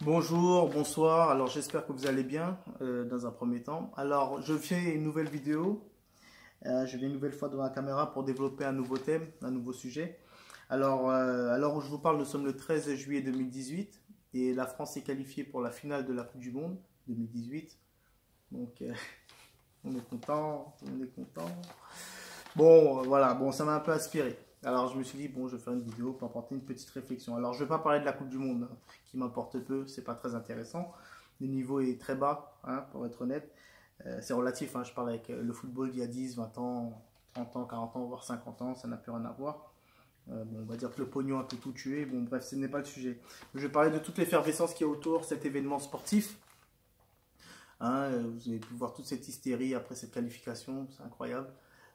Bonjour, bonsoir, alors j'espère que vous allez bien dans un premier temps. Alors je fais une nouvelle vidéo, je vais une nouvelle fois devant la caméra pour développer un nouveau thème, un nouveau sujet. Alors où je vous parle, nous sommes le 13 juillet 2018 et la France est qualifiée pour la finale de la Coupe du Monde 2018. Donc on est content, on est content. Bon, voilà, bon, ça m'a un peu inspiré. Alors je me suis dit, bon, je vais faire une vidéo pour apporter une petite réflexion. Alors je ne vais pas parler de la Coupe du Monde, hein, qui m'importe peu, c'est pas très intéressant. Le niveau est très bas, hein, pour être honnête. C'est relatif, hein, je parle avec le football d'il y a 10, 20 ans, 30 ans, 40 ans, voire 50 ans, ça n'a plus rien à voir. Bon, on va dire que le pognon a tout tué. Bon, bref, ce n'est pas le sujet. Je vais parler de toute l'effervescence qui est autour de cet événement sportif. Hein, vous avez pu voir toute cette hystérie après cette qualification, c'est incroyable.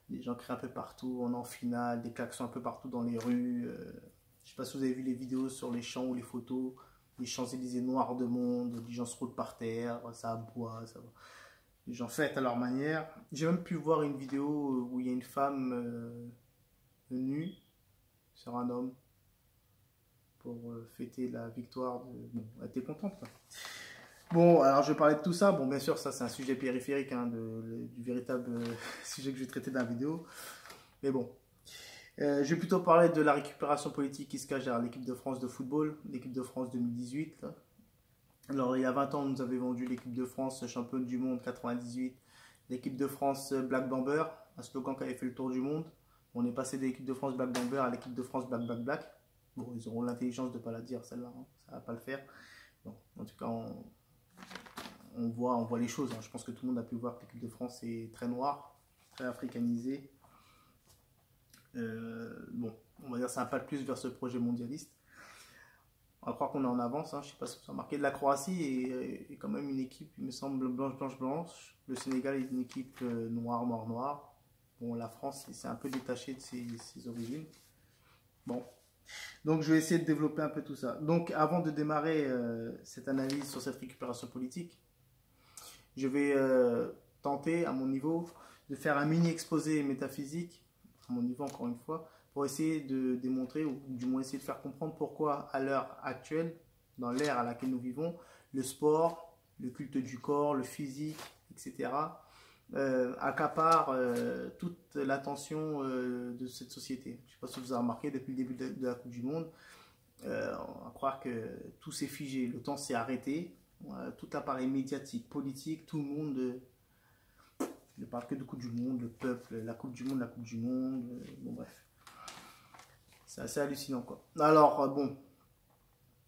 Les gens crient un peu partout, on est en finale, des klaxons un peu partout dans les rues. Je ne sais pas si vous avez vu les vidéos sur les champs ou les photos, les Champs-Élysées noirs de monde, les gens se roulent par terre, ça aboie, ça va. Les gens fêtent à leur manière. J'ai même pu voir une vidéo où il y a une femme nue sur un homme pour fêter la victoire. Bon, elle était contente, quoi. Bon, alors je vais parler de tout ça. Bon, bien sûr, ça c'est un sujet périphérique, hein, du véritable sujet que je vais traiter dans la vidéo. Mais bon, je vais plutôt parler de la récupération politique qui se cache derrière l'équipe de France de football, l'équipe de France 2018. Là. Alors, il y a 20 ans, on nous avait vendu l'équipe de France championne du monde 98, l'équipe de France Black Bomber, un slogan qui avait fait le tour du monde. On est passé de l'équipe de France Black Bomber à l'équipe de France Black Black Black. Bon, ils auront l'intelligence de ne pas la dire, celle-là, hein. Ça ne va pas le faire. Bon, en tout cas, on voit les choses. Hein. Je pense que tout le monde a pu voir que l'équipe de France est très noire, très africanisée. Bon, on va dire que c'est un pas de plus vers ce projet mondialiste. On va croire qu'on est en avance. Hein. Je ne sais pas si vous avez remarqué, de la Croatie est quand même une équipe, il me semble, blanche. Le Sénégal est une équipe noire. Bon, la France, c'est un peu détaché de ses origines. Bon. Donc, je vais essayer de développer un peu tout ça. Donc, avant de démarrer cette analyse sur cette récupération politique, je vais tenter, à mon niveau, de faire un mini-exposé métaphysique, à mon niveau encore une fois, pour essayer de démontrer, ou du moins essayer de faire comprendre pourquoi, à l'heure actuelle, dans l'ère à laquelle nous vivons, le sport, le culte du corps, le physique, etc., accapare toute l'attention de cette société. Je ne sais pas si vous avez remarqué, depuis le début de la Coupe du Monde, on va croire que tout s'est figé, le temps s'est arrêté. Tout l'appareil médiatique, politique, tout le monde ne parle que de Coupe du Monde, le peuple, la Coupe du Monde, bon bref. C'est assez hallucinant, quoi. Alors, bon,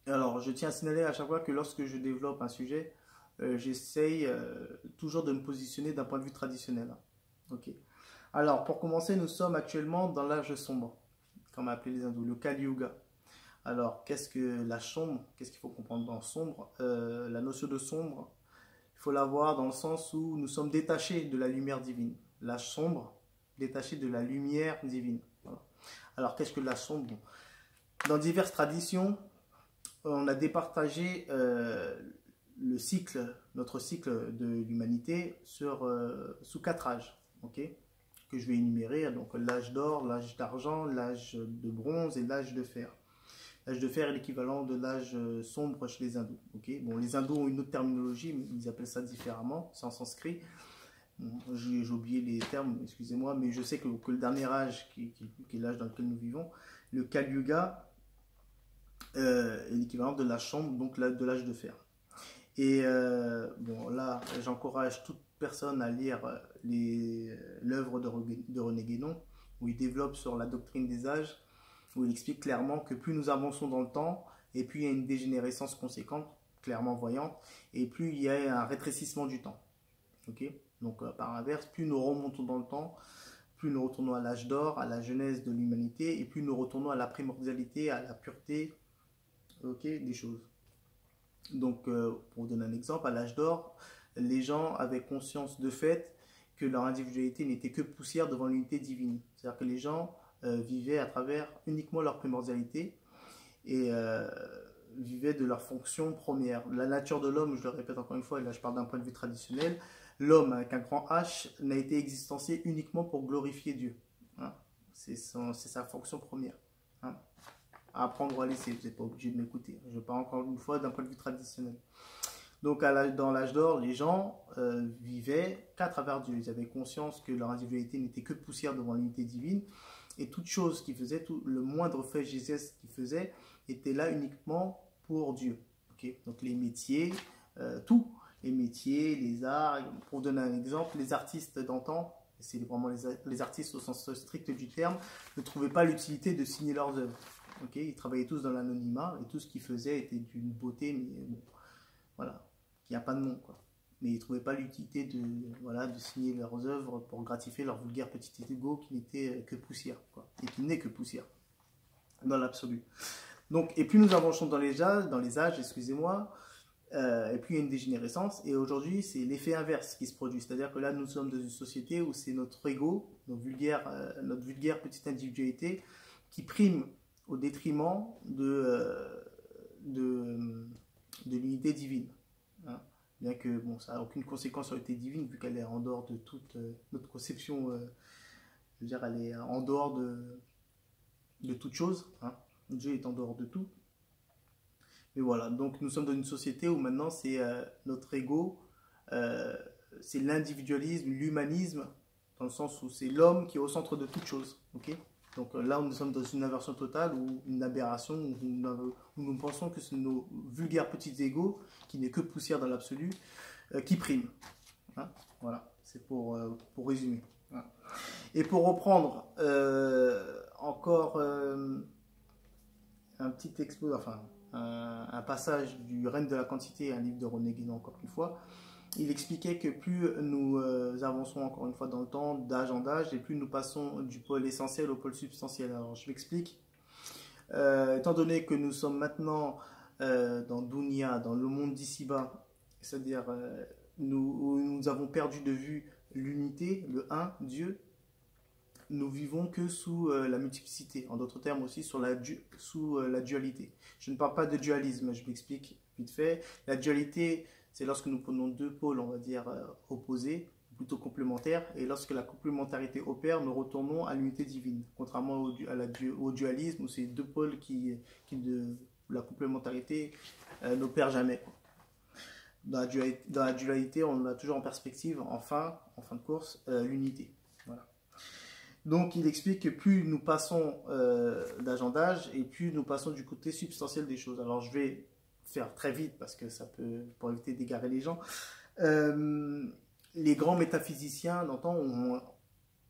alors je tiens à signaler à chaque fois que lorsque je développe un sujet, j'essaye toujours de me positionner d'un point de vue traditionnel. Hein. Ok. Alors, pour commencer, nous sommes actuellement dans l'âge sombre, comme appelé les hindous, le Kali Yuga. Alors, qu'est-ce que la sombre? Qu'est-ce qu'il faut comprendre dans sombre? La notion de sombre, il faut la voir dans le sens où nous sommes détachés de la lumière divine. La sombre, détachée de la lumière divine. Voilà. Alors, qu'est-ce que la sombre? Dans diverses traditions, on a départagé notre cycle de l'humanité sous 4 âges, ok, que je vais énumérer. Donc, l'âge d'or, l'âge d'argent, l'âge de bronze et l'âge de fer. L'âge de fer est l'équivalent de l'âge sombre chez les hindous. Okay, bon, les hindous ont une autre terminologie, mais ils appellent ça différemment, c'est en sanskrit. Bon, j'ai oublié les termes, excusez-moi, mais je sais que le dernier âge, qui est l'âge dans lequel nous vivons, le Kali Yuga, est l'équivalent de la chambre, donc de l'âge de fer. Et bon, là, j'encourage toute personne à lire l'œuvre de René Guénon, où il développe sur la doctrine des âges, où il explique clairement que plus nous avançons dans le temps, et plus il y a une dégénérescence conséquente, clairement voyante, et plus il y a un rétrécissement du temps. Okay, donc par l'inverse, plus nous remontons dans le temps, plus nous retournons à l'âge d'or, à la genèse de l'humanité, et plus nous retournons à la primordialité, à la pureté, okay, des choses. Donc pour vous donner un exemple, à l'âge d'or, les gens avaient conscience de fait que leur individualité n'était que poussière devant l'unité divine. C'est-à-dire que les gens vivaient à travers uniquement leur primordialité et vivaient de leur fonction première. La nature de l'homme, je le répète encore une fois, et là je parle d'un point de vue traditionnel, l'homme avec un grand H n'a été existencié uniquement pour glorifier Dieu. Hein. C'est sa fonction première. Hein. à apprendre ou à laisser. Vous n'êtes pas obligé de m'écouter. Je parle encore une fois d'un point de vue traditionnel. Donc dans l'âge d'or, les gens vivaient qu'à travers Dieu. Ils avaient conscience que leur individualité n'était que poussière devant l'unité divine. Et toute chose qu'ils faisaient, le moindre fait, geste qu'ils faisaient, était là uniquement pour Dieu. Okay? Donc les métiers, tout. Les métiers, les arts. Pour donner un exemple, les artistes d'antan, c'est vraiment les artistes au sens strict du terme, ne trouvaient pas l'utilité de signer leurs œuvres. Okay? Ils travaillaient tous dans l'anonymat et tout ce qu'ils faisaient était d'une beauté, mais bon, voilà, il n'y a pas de nom, quoi. Mais ils ne trouvaient pas l'utilité de signer leurs œuvres pour gratifier leur vulgaire petit ego qui n'était que poussière, quoi, et qui n'est que poussière, dans l'absolu. Donc, et plus nous avançons dans les âges, excusez-moi, et puis il y a une dégénérescence, et aujourd'hui c'est l'effet inverse qui se produit, c'est-à-dire que là nous sommes dans une société où c'est notre ego, notre vulgaire petite individualité qui prime au détriment de l'unité divine. Hein. Bien que bon, ça n'a aucune conséquence sur l'unité divine vu qu'elle est en dehors de toute notre conception, je veux dire elle est en dehors de toute chose, hein. Dieu est en dehors de tout. Mais voilà, donc nous sommes dans une société où maintenant c'est notre ego, c'est l'individualisme, l'humanisme, dans le sens où c'est l'homme qui est au centre de toute chose. Okay, donc là, nous sommes dans une inversion totale ou une aberration où nous pensons que c'est nos vulgaires petits égos, qui n'est que poussière dans l'absolu, qui priment. Hein, voilà, c'est pour résumer. Hein. Et pour reprendre encore un petit exposé, enfin un passage du Règne de la quantité, un livre de René Guénon encore une fois, il expliquait que plus nous avançons encore une fois dans le temps, d'âge en âge, et plus nous passons du pôle essentiel au pôle substantiel. Alors je m'explique. Étant donné que nous sommes maintenant dans Dunya, dans le monde d'ici-bas, c'est-à-dire nous avons perdu de vue l'unité, le un, Dieu, nous vivons que sous la multiplicité, en d'autres termes aussi sous la dualité. Je ne parle pas de dualisme, je m'explique vite fait. La dualité, c'est lorsque nous prenons deux pôles, on va dire, opposés, plutôt complémentaires, et lorsque la complémentarité opère, nous retournons à l'unité divine, contrairement au dualisme, où c'est deux pôles la complémentarité n'opère jamais. Dans la dualité, on a toujours en perspective, en fin de course, l'unité. Voilà. Donc, il explique que plus nous passons d'âge en âge et plus nous passons du côté substantiel des choses. Alors, je vais faire très vite parce que ça peut, pour éviter d'égarer les gens. Les grands métaphysiciens d'antan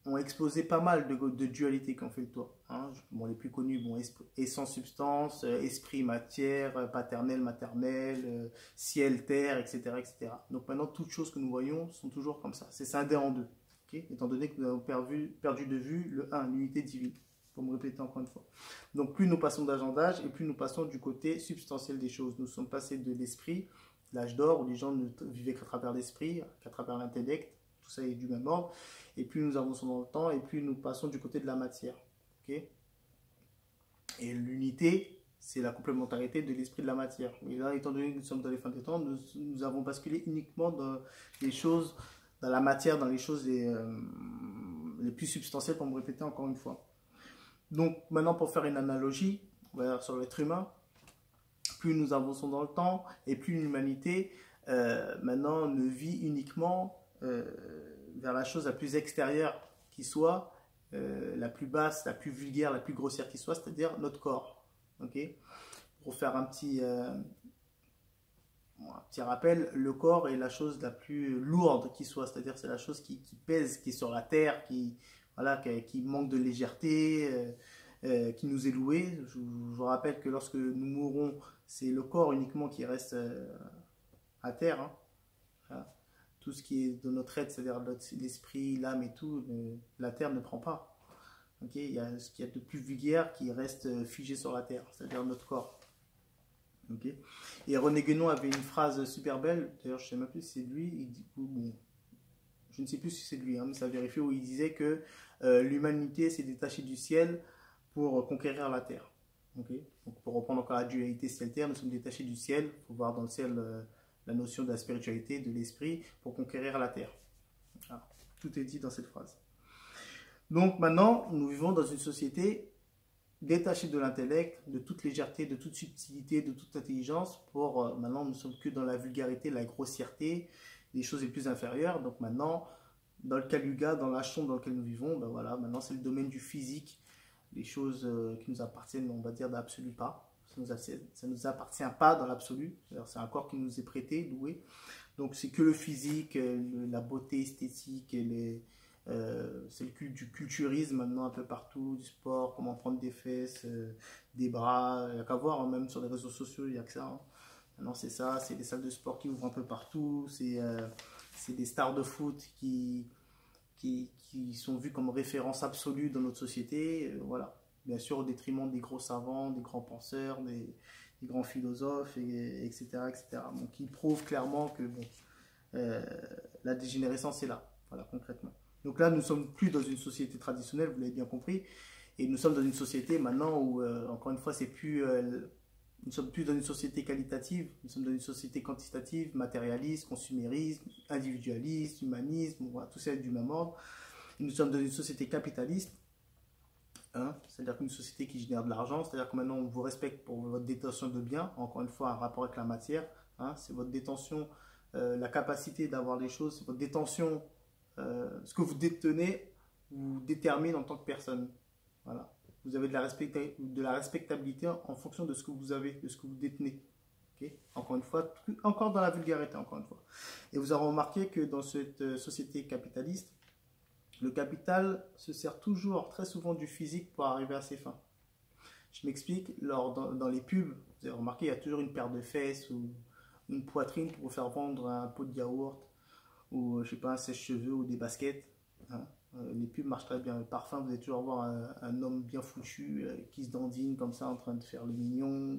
ont exposé pas mal de dualités qui ont fait le tour. Hein. Bon, les plus connus, bon, essence-substance, esprit-matière, paternel-maternel, ciel-terre, etc., etc. Donc maintenant, toutes choses que nous voyons sont toujours comme ça. C'est scindé en deux. Okay, étant donné que nous avons perdu de vue le 1, l'unité divine, pour me répéter encore une fois. Donc plus nous passons d'âge en âge et plus nous passons du côté substantiel des choses. Nous sommes passés de l'esprit, l'âge d'or, où les gens ne vivaient qu'à travers l'esprit, qu'à travers l'intellect, tout ça est du même ordre, et plus nous avançons dans le temps et plus nous passons du côté de la matière. Okay, et l'unité, c'est la complémentarité de l'esprit de la matière. Mais là, étant donné que nous sommes dans les fins des temps, nous avons basculé uniquement dans les choses, dans la matière, dans les choses les plus substantielles, pour me répéter encore une fois. Donc maintenant, pour faire une analogie sur l'être humain, plus nous avançons dans le temps et plus l'humanité maintenant ne vit uniquement vers la chose la plus extérieure qui soit, la plus basse, la plus vulgaire, la plus grossière qui soit, c'est-à-dire notre corps. Okay, pour faire un petit rappel, le corps est la chose la plus lourde qui soit, c'est-à-dire c'est la chose qui pèse, qui est sur la terre, qui manque de légèreté, qui nous est louée. Je vous rappelle que lorsque nous mourrons, c'est le corps uniquement qui reste à terre. Hein. Voilà. Tout ce qui est de notre être, c'est-à-dire l'esprit, l'âme et tout, la terre ne prend pas. Okay, il y a ce qu'il y a de plus vulgaire qui reste figé sur la terre, c'est-à-dire notre corps. Okay. Et René Guénon avait une phrase super belle, d'ailleurs je ne sais même plus si c'est lui, il dit, bon, je ne sais plus si c'est lui, hein, mais ça vérifie, où il disait que l'humanité s'est détachée du ciel pour conquérir la terre. Okay. Donc pour reprendre encore la dualité ciel-terre, nous sommes détachés du ciel, il faut voir dans le ciel la notion de la spiritualité, de l'esprit, pour conquérir la terre. Alors, tout est dit dans cette phrase. Donc maintenant, nous vivons dans une société détaché de l'intellect, de toute légèreté, de toute subtilité, de toute intelligence, pour maintenant nous ne sommes que dans la vulgarité, la grossièreté, les choses les plus inférieures. Donc maintenant, dans le Kaluga, dans la chambre dans laquelle nous vivons, ben voilà, maintenant c'est le domaine du physique, les choses qui nous appartiennent, on va dire, d'absolu pas. Ça nous appartient pas dans l'absolu, c'est un corps qui nous est prêté, loué. Donc c'est que le physique, la beauté esthétique, c'est du culturisme maintenant un peu partout, du sport, comment prendre des fesses, des bras, il n'y a qu'à voir, hein, même sur les réseaux sociaux, il n'y a que ça. Hein. Maintenant c'est ça, c'est des salles de sport qui ouvrent un peu partout, c'est des stars de foot qui sont vues comme référence absolue dans notre société, voilà. Bien sûr au détriment des gros savants, des grands penseurs, des grands philosophes, etc., etc. Donc ils prouvent clairement que bon, la dégénérescence est là, voilà, concrètement. Donc là, nous ne sommes plus dans une société traditionnelle, vous l'avez bien compris, et nous sommes dans une société maintenant où, encore une fois, nous ne sommes plus dans une société qualitative, nous sommes dans une société quantitative, matérialiste, consumérisme, individualiste, humanisme, voilà, tout ça est du même ordre. Et nous sommes dans une société capitaliste, hein, c'est-à-dire qu'une société qui génère de l'argent, c'est-à-dire que maintenant on vous respecte pour votre détention de biens, encore une fois, un rapport avec la matière, hein, c'est votre détention, la capacité d'avoir les choses, c'est votre détention. Ce que vous détenez vous détermine en tant que personne. Voilà. Vous avez de la respectabilité en fonction de ce que vous avez, de ce que vous détenez. Okay. Encore une fois, encore dans la vulgarité, encore une fois. Et vous aurez remarqué que dans cette société capitaliste, le capital se sert toujours, très souvent, du physique pour arriver à ses fins. Je m'explique, dans les pubs, vous avez remarqué, il y a toujours une paire de fesses ou une poitrine pour vous faire vendre un pot de yaourt ou je sais pas, un sèche-cheveux ou des baskets. Hein. Les pubs marchent très bien. Le parfum, vous allez toujours voir un homme bien foutu qui se dandine comme ça en train de faire le mignon.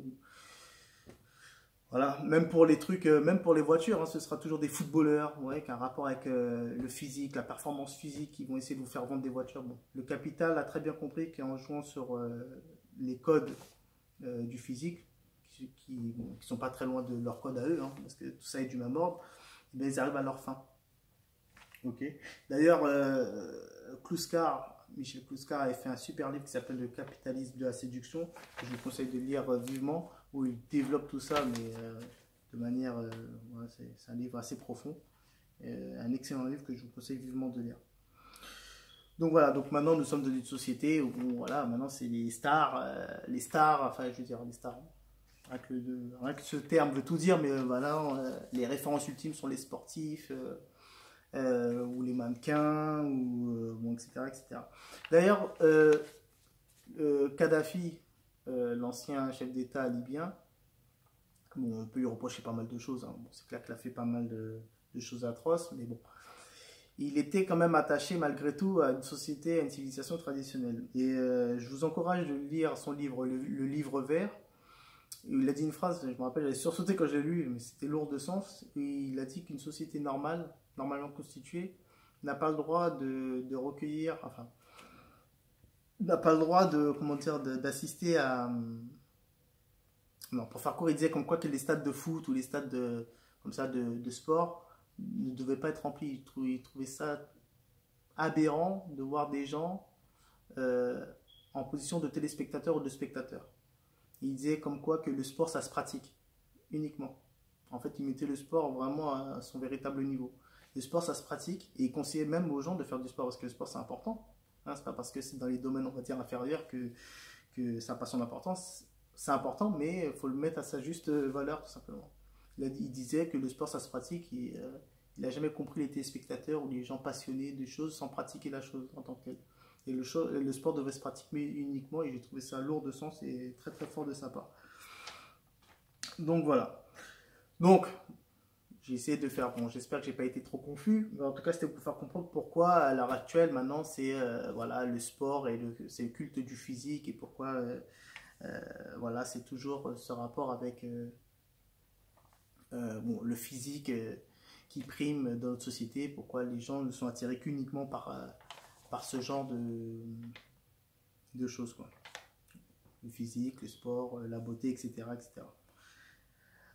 Voilà, même pour les trucs, même pour les voitures, hein, ce sera toujours des footballeurs, ouais, qui ont un rapport avec le physique, la performance physique, qui vont essayer de vous faire vendre des voitures. Bon, le capital a très bien compris qu'en jouant sur les codes du physique, qui sont pas très loin de leur code à eux, hein, parce que tout ça est du même ordre, et bien, ils arrivent à leur fin. Ok. D'ailleurs, Michel Kluskar avait fait un super livre qui s'appelle Le capitalisme de la séduction, que je vous conseille de lire vivement, où il développe tout ça, mais de manière, ouais, c'est un livre assez profond, un excellent livre que je vous conseille vivement de lire. Donc voilà, donc maintenant nous sommes dans une société où voilà, maintenant c'est les stars, enfin je veux dire les stars. Rien que ce terme veut tout dire, mais voilà, les références ultimes sont les sportifs. Ou les mannequins, ou, bon, etc., etc. D'ailleurs, Kadhafi, l'ancien chef d'État libyen, bon, on peut lui reprocher pas mal de choses, hein. Bon, c'est clair qu'il a fait pas mal de choses atroces, mais bon, il était quand même attaché malgré tout à une société, à une civilisation traditionnelle. Et je vous encourage de lire son livre, le livre vert. Il a dit une phrase, je me rappelle, j'avais sursauté quand je l'ai lu, mais c'était lourd de sens. Et il a dit qu'une société normale, normalement constituée, n'a pas le droit de recueillir, enfin, n'a pas le droit de, comment dire, d'assister à... Non, pour faire court, il disait comme quoi que les stades de foot ou les stades comme ça, de sport ne devaient pas être remplis. Il trouvait ça aberrant de voir des gens en position de téléspectateurs ou de spectateurs. Il disait comme quoi que le sport, ça se pratique uniquement. En fait, il mettait le sport vraiment à son véritable niveau. Le sport, ça se pratique et il conseillait même aux gens de faire du sport parce que le sport, c'est important. Hein, c'est pas parce que c'est dans les domaines, on va dire, inférieurs que ça n'a pas son importance. C'est important, mais il faut le mettre à sa juste valeur, tout simplement. Il disait que le sport, ça se pratique et il n'a jamais compris les téléspectateurs ou les gens passionnés de choses sans pratiquer la chose en tant que telle. Et le sport devait se pratiquer uniquement et j'ai trouvé ça lourd de sens et très très fort de sa part. Donc voilà. Donc, j'ai essayé de faire, bon, j'espère que j'ai pas été trop confus, mais en tout cas c'était pour faire comprendre pourquoi à l'heure actuelle maintenant c'est voilà, le sport et c'est le culte du physique et pourquoi voilà, c'est toujours ce rapport avec bon, le physique qui prime dans notre société, pourquoi les gens ne sont attirés qu'uniquement par ce genre de choses, quoi. Le physique, le sport, la beauté, etc., etc.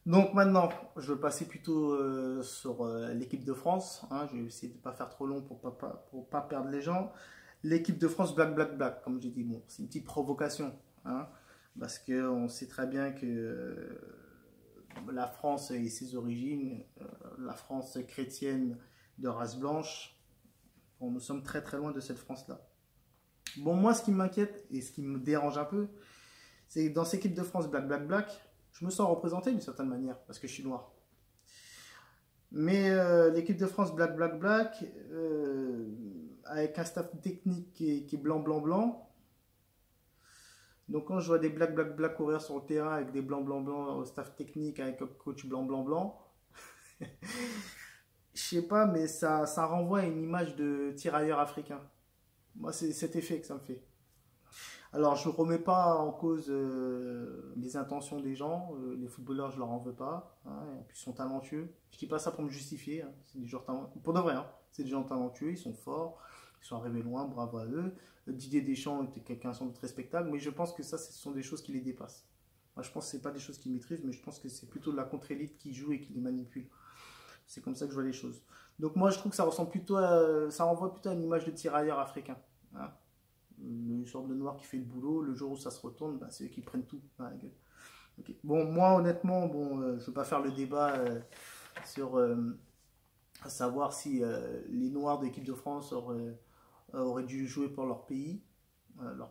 Donc maintenant, je vais passer plutôt sur l'équipe de France. Hein, je vais essayer de ne pas faire trop long pour pas perdre les gens. L'équipe de France, black, black, black, comme j'ai dit. Bon, c'est une petite provocation. hein, parce qu'on sait très bien que la France et ses origines, la France chrétienne de race blanche, bon, nous sommes très très loin de cette France-là. Bon, moi, ce qui m'inquiète et ce qui me dérange un peu, c'est que dans cette équipe de France Black Black Black, je me sens représenté d'une certaine manière, parce que je suis noir. Mais l'équipe de France Black Black Black, avec un staff technique qui est blanc blanc blanc, donc quand je vois des Black Black Black courir sur le terrain avec des blancs blancs blancs au staff technique, avec un coach blanc blanc blanc, je sais pas, mais ça renvoie à une image de tirailleur africain. Moi, c'est cet effet que ça me fait. Alors, je ne remets pas en cause les intentions des gens. Les footballeurs, je leur en veux pas. Hein, et puis, ils sont talentueux. Je ne dis pas ça pour me justifier. Hein, c'est des joueurs talentueux. Pour de vrai, hein, c'est des gens talentueux. Ils sont forts. Ils sont arrivés loin. Bravo à eux. Didier Deschamps était quelqu'un sans doute respectable. Mais je pense que ça, ce sont des choses qui les dépassent. Moi, je pense que ce n'est pas des choses qu'ils maîtrisent. Mais je pense que c'est plutôt de la contre-élite qui joue et qui les manipule. C'est comme ça que je vois les choses. Donc, moi, je trouve que ça ressemble plutôt ça renvoie plutôt à une image de tirailleur africain. Hein. Une sorte de noir qui fait le boulot, le jour où ça se retourne, bah, c'est eux qui prennent tout dans la gueule. Okay. Bon, moi honnêtement, bon, je ne veux pas faire le débat sur à savoir si les noirs de l'équipe de France auraient dû jouer pour leur pays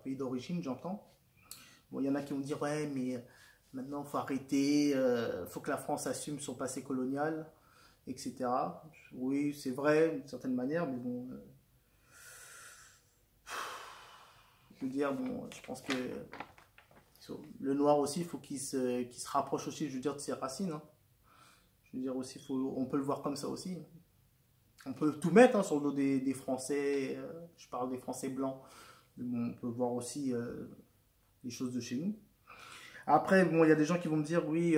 d'origine, j'entends. Bon, il y en a qui vont dire, ouais, mais maintenant il faut arrêter, faut que la France assume son passé colonial, etc. Oui, c'est vrai, d'une certaine manière, mais bon... je veux dire, bon, je pense que le noir aussi, il faut qu'il se rapproche aussi, je veux dire, de ses racines. Hein. Je veux dire aussi, on peut le voir comme ça aussi. On peut tout mettre hein, sur le dos des Français, je parle des Français blancs. Mais bon, on peut voir aussi les choses de chez nous. Après, bon, il y a des gens qui vont me dire, oui,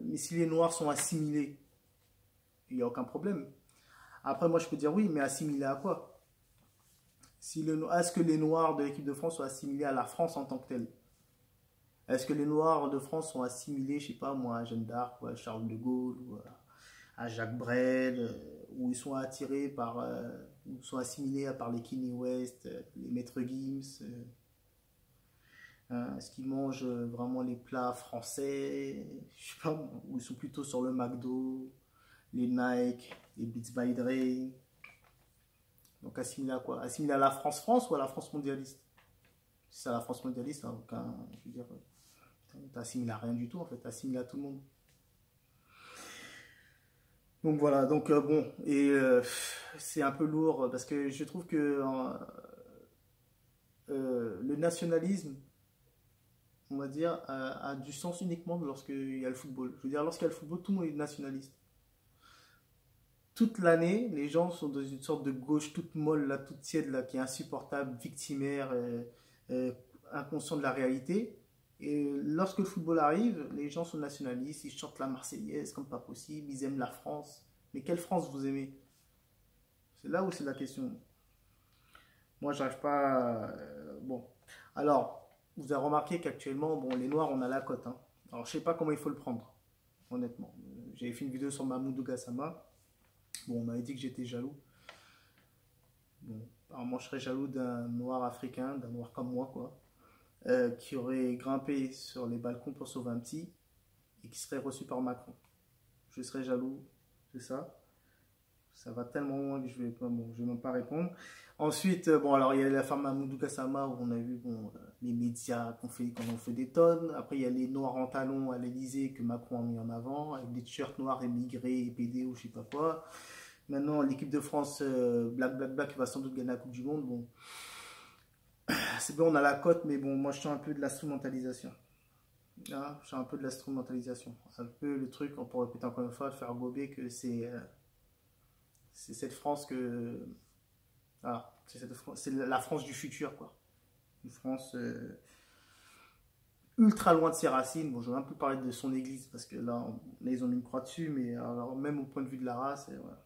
mais si les noirs sont assimilés, il n'y a aucun problème. Après, moi, je peux dire, oui, mais assimilés à quoi? Est-ce que les Noirs de l'équipe de France sont assimilés à la France en tant que telle? Est-ce que les Noirs de France sont assimilés, je sais pas moi, à Jeanne d'Arc, ou à Charles de Gaulle, ou à Jacques Brel, où ils sont attirés par, ou sont assimilés par les Kanye West, les Maître Gims, est-ce qu'ils mangent vraiment les plats français, je sais pas, ou ils sont plutôt sur le McDo, les Nike, les Beats by Dre. Donc assimilé à quoi? Assimilé à la France-France ou à la France mondialiste? Si c'est à la France mondialiste, hein, aucun, je veux dire, t'es assimilé à rien du tout en fait, t'es assimilé à tout le monde. Donc voilà, donc bon, et c'est un peu lourd parce que je trouve que le nationalisme, on va dire, a du sens uniquement lorsqu'il y a le football. Je veux dire, lorsqu'il y a le football, tout le monde est nationaliste. Toute l'année, les gens sont dans une sorte de gauche toute molle, là, toute tiède, là, qui est insupportable, victimaire, inconscient de la réalité. Et lorsque le football arrive, les gens sont nationalistes, ils chantent la Marseillaise comme pas possible, ils aiment la France. Mais quelle France vous aimez? C'est là où c'est la question. Moi, j'arrive pas... bon. Alors, vous avez remarqué qu'actuellement, bon, les Noirs, on a la cote. Hein. Alors, je sais pas comment il faut le prendre, honnêtement. J'avais fait une vidéo sur Mamoudou Gassama. Bon, on m'avait dit que j'étais jaloux. Bon, apparemment, je serais jaloux d'un noir africain, d'un noir comme moi, quoi, qui aurait grimpé sur les balcons pour sauver un petit et qui serait reçu par Macron. Je serais jaloux, c'est ça. Ça va tellement loin que je vais même pas répondre. Ensuite, bon, alors il y a l'affaire Mamoudou Gassama où on a vu bon, les médias qu'on en fait des tonnes. Après, il y a les noirs en talons à l'Elysée que Macron a mis en avant, avec des t-shirts noirs émigrés, PD ou je sais pas quoi. Maintenant, l'équipe de France Black Black Black va sans doute gagner la Coupe du Monde. Bon, c'est bon, on a la cote, mais bon, moi je sens un peu de l'instrumentalisation. Hein, je sens un peu de l'instrumentalisation. Un peu le truc, on pourrait répéter encore une fois, faire gober que c'est cette France que... Voilà, c'est la France du futur, quoi. Une France ultra loin de ses racines. Bon, je vais un peu parler de son église, parce que là, ils ont mis une croix dessus, mais alors, même au point de vue de la race, voilà.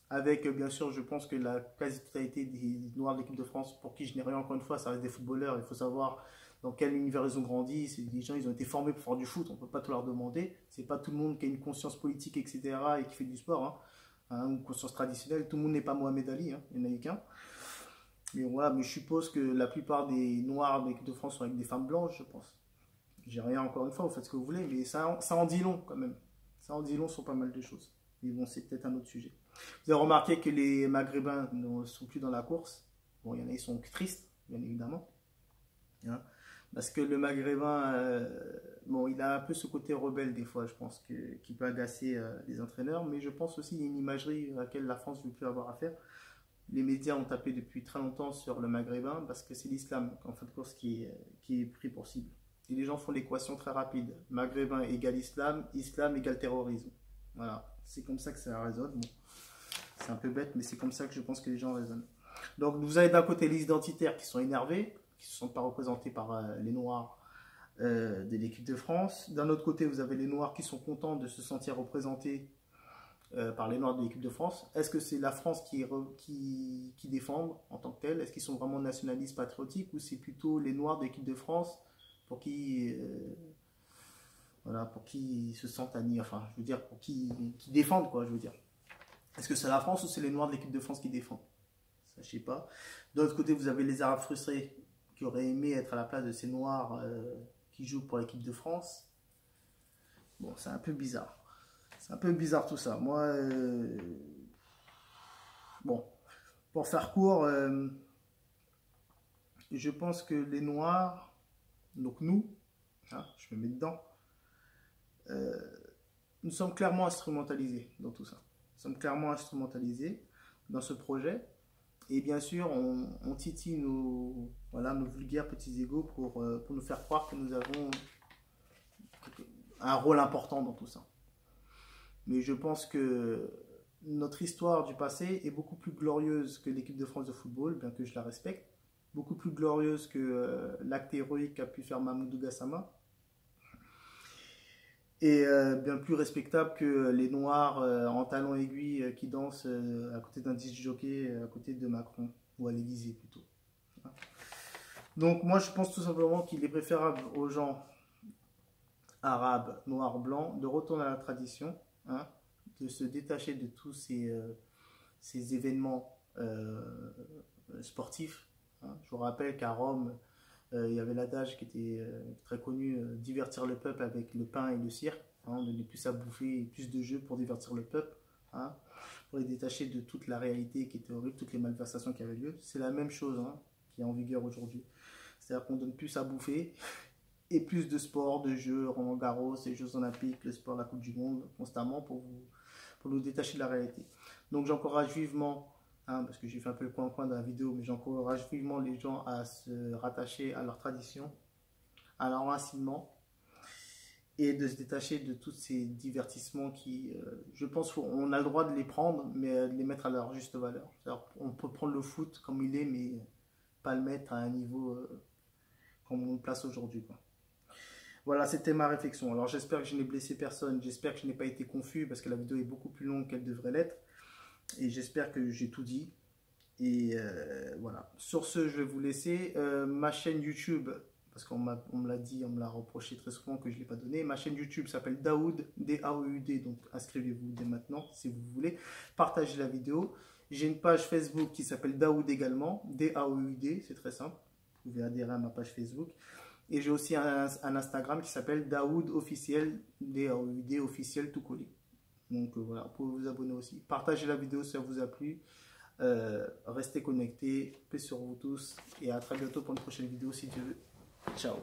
Avec, bien sûr, je pense que la quasi-totalité des Noirs de l'équipe de France, pour qui je n'ai rien encore une fois, ça reste des footballeurs. Il faut savoir dans quel univers ils ont grandi. C'est des gens, ils ont été formés pour faire du foot. On ne peut pas tout leur demander. C'est pas tout le monde qui a une conscience politique, etc. et qui fait du sport. Hein, une conscience traditionnelle. Tout le monde n'est pas Mohamed Ali. Hein, il n'y en a eu qu'un. Mais voilà, mais je suppose que la plupart des Noirs de l'équipe de France sont avec des femmes blanches, je pense. J'ai rien, encore une fois, vous faites ce que vous voulez, mais ça en dit long quand même. Ça en dit long sur pas mal de choses. Mais bon, c'est peut-être un autre sujet. Vous avez remarqué que les Maghrébins ne sont plus dans la course. Bon, il y en a, ils sont tristes, bien évidemment. Hein, parce que le Maghrébin, bon, il a un peu ce côté rebelle des fois, je pense, qui peut agacer les entraîneurs. Mais je pense aussi qu'il y a une imagerie à laquelle la France ne veut plus avoir affaire. Les médias ont tapé depuis très longtemps sur le Maghrébin parce que c'est l'islam, en fin de course, qui est pris pour cible. Et les gens font l'équation très rapide. Maghrébin égale islam, islam égale terrorisme. Voilà, c'est comme ça que ça résonne. Bon, c'est un peu bête, mais c'est comme ça que je pense que les gens raisonnent. Donc vous avez d'un côté les identitaires qui sont énervés, qui ne se sentent pas représentés par les Noirs de l'équipe de France. D'un autre côté, vous avez les Noirs qui sont contents de se sentir représentés par les Noirs de l'équipe de France. Est-ce que c'est la France qui défendent en tant que telle? Est-ce qu'ils sont vraiment nationalistes, patriotiques, ou c'est plutôt les Noirs de l'équipe de France pour qui voilà, pour qui se sentent amis, enfin, je veux dire, pour qui défendent, quoi, je veux dire. Est-ce que c'est la France ou c'est les Noirs de l'équipe de France qui défendent? Ça, je sais pas. De l'autre côté, vous avez les Arabes frustrés qui auraient aimé être à la place de ces Noirs qui jouent pour l'équipe de France. Bon, c'est un peu bizarre. C'est un peu bizarre tout ça. Moi, bon, pour faire court, je pense que les Noirs, donc nous, hein, je me mets dedans, nous sommes clairement instrumentalisés dans tout ça. Nous sommes clairement instrumentalisés dans ce projet. Et bien sûr, on titille nos vulgaires petits égos pour nous faire croire que nous avons un rôle important dans tout ça. Mais je pense que notre histoire du passé est beaucoup plus glorieuse que l'équipe de France de football, bien que je la respecte. Beaucoup plus glorieuse que l'acte héroïque qu'a pu faire Mamoudou Gassama. Et bien plus respectable que les Noirs en talons aiguilles qui dansent à côté d'un disc jockey, à côté de Macron, ou à l'Élysée plutôt. Donc moi je pense tout simplement qu'il est préférable aux gens arabes, noirs, blancs, de retourner à la tradition, hein, de se détacher de tous ces événements sportifs. Hein. Je vous rappelle qu'à Rome, il y avait l'adage qui était très connu, divertir le peuple avec le pain et le cirque. Hein, on donnait plus à bouffer et plus de jeux pour divertir le peuple, hein, pour les détacher de toute la réalité qui était horrible, toutes les malversations qui avaient lieu. C'est la même chose hein, qui est en vigueur aujourd'hui. C'est-à-dire qu'on donne plus à bouffer et plus de sport, de jeux, Roland Garros, les Jeux Olympiques, le sport, la Coupe du Monde, constamment pour nous détacher de la réalité. Donc j'encourage vivement, hein, parce que j'ai fait un peu le coin-coin dans la vidéo, mais j'encourage vivement les gens à se rattacher à leur tradition, à leur enracinement, et de se détacher de tous ces divertissements qui, je pense qu'on a le droit de les prendre, mais de les mettre à leur juste valeur. On peut prendre le foot comme il est, mais pas le mettre à un niveau comme on le place aujourd'hui. Voilà, c'était ma réflexion. Alors j'espère que je n'ai blessé personne, j'espère que je n'ai pas été confus, parce que la vidéo est beaucoup plus longue qu'elle devrait l'être. Et j'espère que j'ai tout dit. Et voilà. Sur ce, je vais vous laisser. Ma chaîne YouTube, parce qu'on me l'a dit, on me l'a reproché très souvent que je ne l'ai pas donné. Ma chaîne YouTube s'appelle Daoud, D-A-O-U-D. Donc inscrivez-vous dès maintenant si vous voulez. Partagez la vidéo. J'ai une page Facebook qui s'appelle Daoud également, D-A-O-U-D. C'est très simple. Vous pouvez adhérer à ma page Facebook. Et j'ai aussi un Instagram qui s'appelle Daoud officiel, D-A-O-U-D officiel tout collé. Donc voilà, vous pouvez vous abonner aussi. Partagez la vidéo si ça vous a plu. Restez connectés. Paix sur vous tous. Et à très bientôt pour une prochaine vidéo si Dieu veut. Ciao.